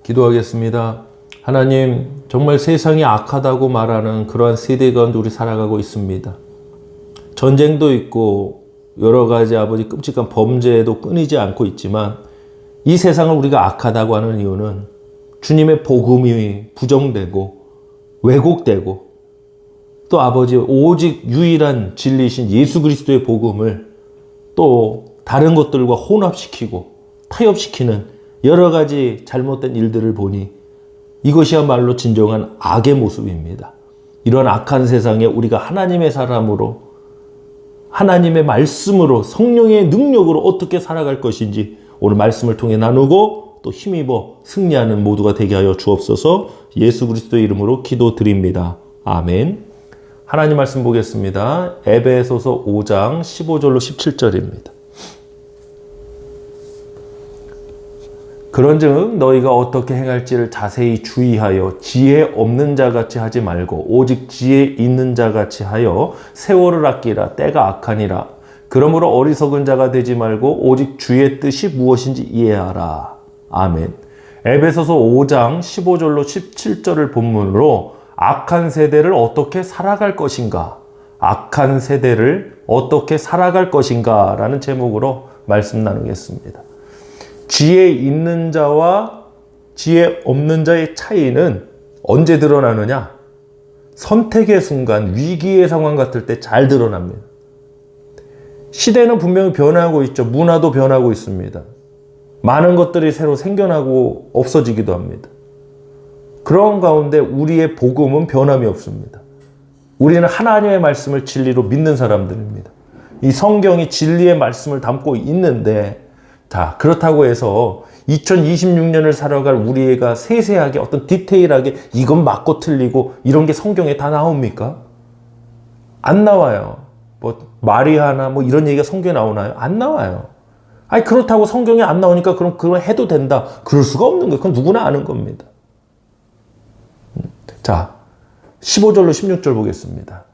기도하겠습니다. 하나님, 정말 세상이 악하다고 말하는 그러한 세대 가운데 우리 살아가고 있습니다. 전쟁도 있고 여러 가지 아버지 끔찍한 범죄도 끊이지 않고 있지만 이 세상을 우리가 악하다고 하는 이유는 주님의 복음이 부정되고 왜곡되고 또 아버지 오직 유일한 진리이신 예수 그리스도의 복음을 또 다른 것들과 혼합시키고 타협시키는 여러 가지 잘못된 일들을 보니 이것이야말로 진정한 악의 모습입니다. 이런 악한 세상에 우리가 하나님의 사람으로 하나님의 말씀으로 성령의 능력으로 어떻게 살아갈 것인지 오늘 말씀을 통해 나누고 또 힘입어 승리하는 모두가 되게 하여 주옵소서. 예수 그리스도의 이름으로 기도드립니다. 아멘. 하나님 말씀 보겠습니다. 에베소서 5장 15절로 17절입니다. 그런즉 너희가 어떻게 행할지를 자세히 주의하여 지혜 없는 자같이 하지 말고 오직 지혜 있는 자같이 하여 세월을 아끼라. 때가 악하니라. 그러므로 어리석은 자가 되지 말고 오직 주의 뜻이 무엇인지 이해하라. 아멘. 에베소서 5장 15절로 17절을 본문으로 악한 세대를 어떻게 살아갈 것인가? 악한 세대를 어떻게 살아갈 것인가? 라는 제목으로 말씀 나누겠습니다. 지혜 있는 자와 지혜 없는 자의 차이는 언제 드러나느냐? 선택의 순간, 위기의 상황 같을 때 잘 드러납니다. 시대는 분명히 변하고 있죠. 문화도 변하고 있습니다. 많은 것들이 새로 생겨나고 없어지기도 합니다. 그런 가운데 우리의 복음은 변함이 없습니다. 우리는 하나님의 말씀을 진리로 믿는 사람들입니다. 이 성경이 진리의 말씀을 담고 있는데, 자, 그렇다고 해서 2026년을 살아갈 우리가 세세하게 어떤 디테일하게 이건 맞고 틀리고 이런 게 성경에 다 나옵니까? 안 나와요. 뭐 마리아나 뭐 이런 얘기가 성경에 나오나요? 안 나와요. 아니 그렇다고 성경에 안 나오니까 그럼 그걸 해도 된다. 그럴 수가 없는 거예요. 그건 누구나 아는 겁니다. 자, 15절로 16절 보겠습니다.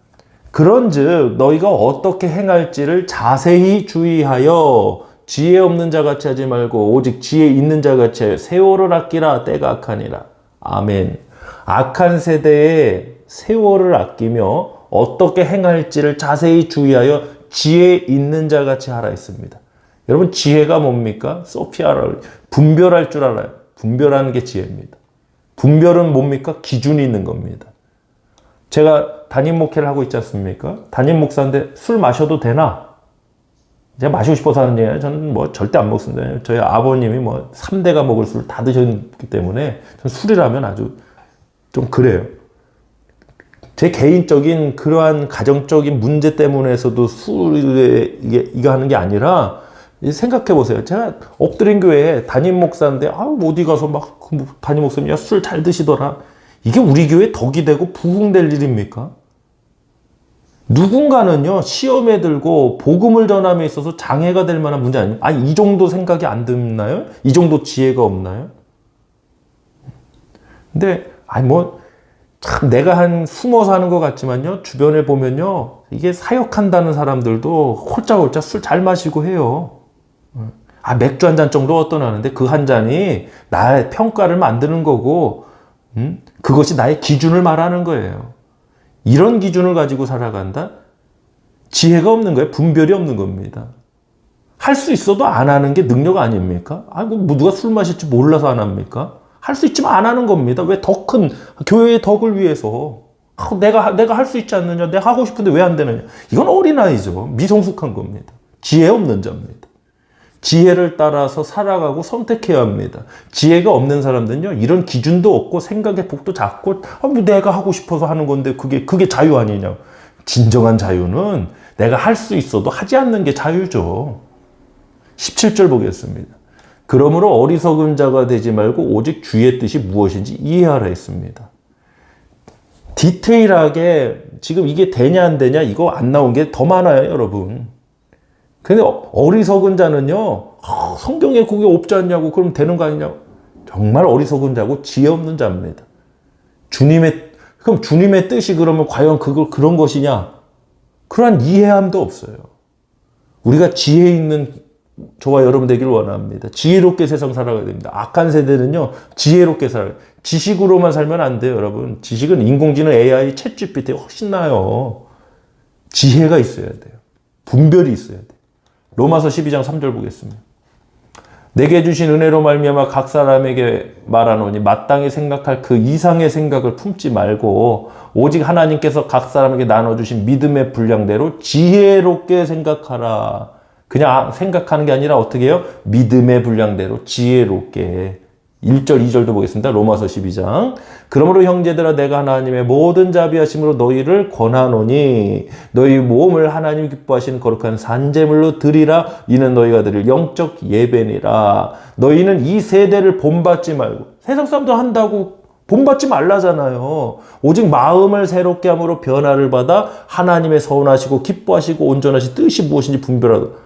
그런즉 너희가 어떻게 행할지를 자세히 주의하여 지혜 없는 자같이 하지 말고 오직 지혜 있는 자같이 하여 세월을 아끼라. 때가 악하니라. 아멘. 악한 세대에 세월을 아끼며 어떻게 행할지를 자세히 주의하여 지혜 있는 자같이 하라 했습니다. 여러분 지혜가 뭡니까? 소피아를 분별할 줄 알아요. 분별하는 게 지혜입니다. 분별은 뭡니까? 기준이 있는 겁니다. 제가 담임 목회를 하고 있지 않습니까? 담임 목사인데 술 마셔도 되나? 제가 마시고 싶어서 하는 얘기예요. 저는 뭐 절대 안 먹습니다. 저희 아버님이 뭐 3대가 먹을 술을 다 드셨기 때문에 저는 술이라면 아주 좀 그래요. 제 개인적인 그러한 가정적인 문제 때문에서도 술에 이거 하는 게 아니라 생각해 보세요. 제가 엎드린 교회에 담임 목사인데 어디 가서 막 담임 목사님 술 잘 드시더라. 이게 우리 교회 덕이 되고 부흥될 일입니까? 누군가는요 시험에 들고 복음을 전함에 있어서 장애가 될 만한 문제 아니에요? 이 정도 생각이 안 드나요? 이 정도 지혜가 없나요? 근데 참 내가 숨어서 하는 것 같지만요 주변에 보면요 이게 사역한다는 사람들도 홀짝홀짝 술 잘 마시고 해요. 맥주 한 잔 정도 어떠나는데 그 한 잔이 나의 평가를 만드는 거고 그것이 나의 기준을 말하는 거예요. 이런 기준을 가지고 살아간다? 지혜가 없는 거예요. 분별이 없는 겁니다. 할 수 있어도 안 하는 게 능력 아닙니까? 누가 술 마실 줄 몰라서 안 합니까? 할 수 있지만 안 하는 겁니다. 왜 더 큰 교회의 덕을 위해서 내가 할 수 있지 않느냐? 내가 하고 싶은데 왜 안 되느냐? 이건 어린아이죠. 미성숙한 겁니다. 지혜 없는 자입니다. 지혜를 따라서 살아가고 선택해야 합니다. 지혜가 없는 사람들은요, 이런 기준도 없고 생각의 폭도 작고, 내가 하고 싶어서 하는 건데 그게 자유 아니냐. 진정한 자유는 내가 할 수 있어도 하지 않는 게 자유죠. 17절 보겠습니다. 그러므로 어리석은 자가 되지 말고 오직 주의 뜻이 무엇인지 이해하라 했습니다. 디테일하게 지금 이게 되냐 안 되냐 이거 안 나온 게 더 많아요, 여러분. 근데 어리석은 자는요, 성경에 그게 없지 않냐고, 그럼 되는 거 아니냐고. 정말 어리석은 자고 지혜 없는 자입니다. 그럼 주님의 뜻이 그러면 과연 그런 것이냐? 그러한 이해함도 없어요. 우리가 지혜 있는 저와 여러분 되길 원합니다. 지혜롭게 세상 살아가야 됩니다. 악한 세대는요, 지혜롭게 살아요. 지식으로만 살면 안 돼요, 여러분. 지식은 인공지능 AI, 챗 GPT 훨씬 나아요. 지혜가 있어야 돼요. 분별이 있어야 돼요. 로마서 12장 3절 보겠습니다. 내게 주신 은혜로 말미암아 각 사람에게 말하노니 마땅히 생각할 그 이상의 생각을 품지 말고 오직 하나님께서 각 사람에게 나눠주신 믿음의 분량대로 지혜롭게 생각하라. 그냥 생각하는 게 아니라 어떻게 해요? 믿음의 분량대로 지혜롭게. 1절, 2절도 보겠습니다. 로마서 12장. 그러므로 형제들아 내가 하나님의 모든 자비하심으로 너희를 권하노니 너희 몸을 하나님 기뻐하시는 거룩한 산제물로 드리라. 이는 너희가 드릴 영적 예배니라. 너희는 이 세대를 본받지 말고, 세상 사람도 한다고 본받지 말라잖아요. 오직 마음을 새롭게 함으로 변화를 받아 하나님의 선하시고 기뻐하시고 온전하신 뜻이 무엇인지 분별하라.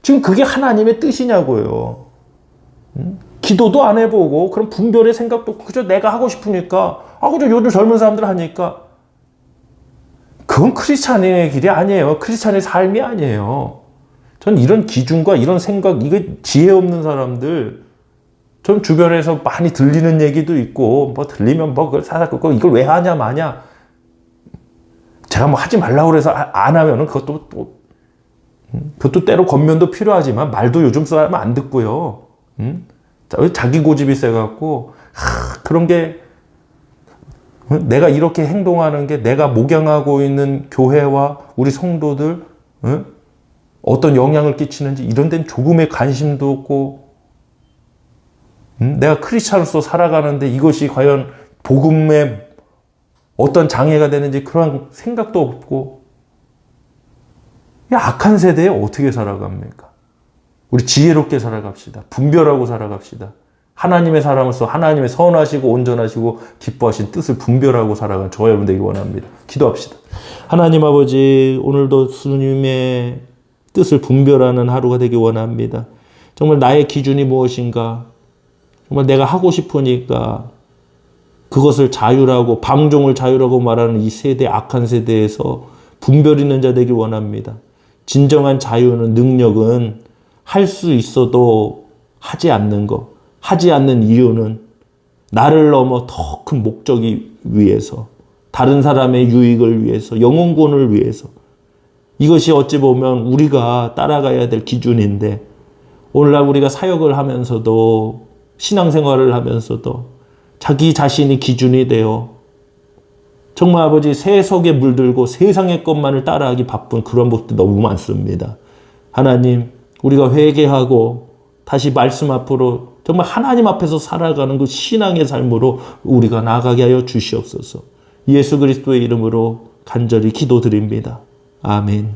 지금 그게 하나님의 뜻이냐고요. 기도도 안 해보고 그럼 분별의 생각도 그저 내가 하고 싶으니까 그저 요즘 젊은 사람들 하니까 그건 크리스찬의 길이 아니에요. 크리스찬의 삶이 아니에요. 전 이런 기준과 이런 생각, 이게 지혜 없는 사람들 좀 주변에서 많이 들리는 얘기도 있고 뭐 들리면 뭐 그걸 사다 끄고 이걸 왜 하냐 마냐 제가 뭐 하지 말라고 그래서 안 하면은 그것도 때로 겉면도 필요하지만 말도 요즘 사람은 안 듣고요. 자기 고집이 세갖고 그런 게 내가 이렇게 행동하는 게 내가 목양하고 있는 교회와 우리 성도들 어떤 영향을 끼치는지 이런 데는 조금의 관심도 없고 내가 크리스찬으로서 살아가는데 이것이 과연 복음에 어떤 장애가 되는지 그런 생각도 없고 악한 세대에 어떻게 살아갑니까? 우리 지혜롭게 살아갑시다. 분별하고 살아갑시다. 하나님의 사람으로서 하나님의 선하시고 온전하시고 기뻐하신 뜻을 분별하고 살아가는 저와 여러분 되길 원합니다. 기도합시다. 하나님 아버지, 오늘도 주님의 뜻을 분별하는 하루가 되길 원합니다. 정말 나의 기준이 무엇인가? 정말 내가 하고 싶으니까 그것을 자유라고, 방종을 자유라고 말하는 이 세대, 악한 세대에서 분별 있는 자 되길 원합니다. 진정한 자유는, 능력은 할 수 있어도 하지 않는 것. 하지 않는 이유는 나를 넘어 더 큰 목적이 위해서, 다른 사람의 유익을 위해서, 영혼권을 위해서. 이것이 어찌 보면 우리가 따라가야 될 기준인데 오늘날 우리가 사역을 하면서도 신앙생활을 하면서도 자기 자신이 기준이 되어 정말 아버지 세속에 물들고 세상의 것만을 따라하기 바쁜 그런 모습도 너무 많습니다. 하나님, 우리가 회개하고 다시 말씀 앞으로 정말 하나님 앞에서 살아가는 그 신앙의 삶으로 우리가 나아가게 하여 주시옵소서. 예수 그리스도의 이름으로 간절히 기도드립니다. 아멘.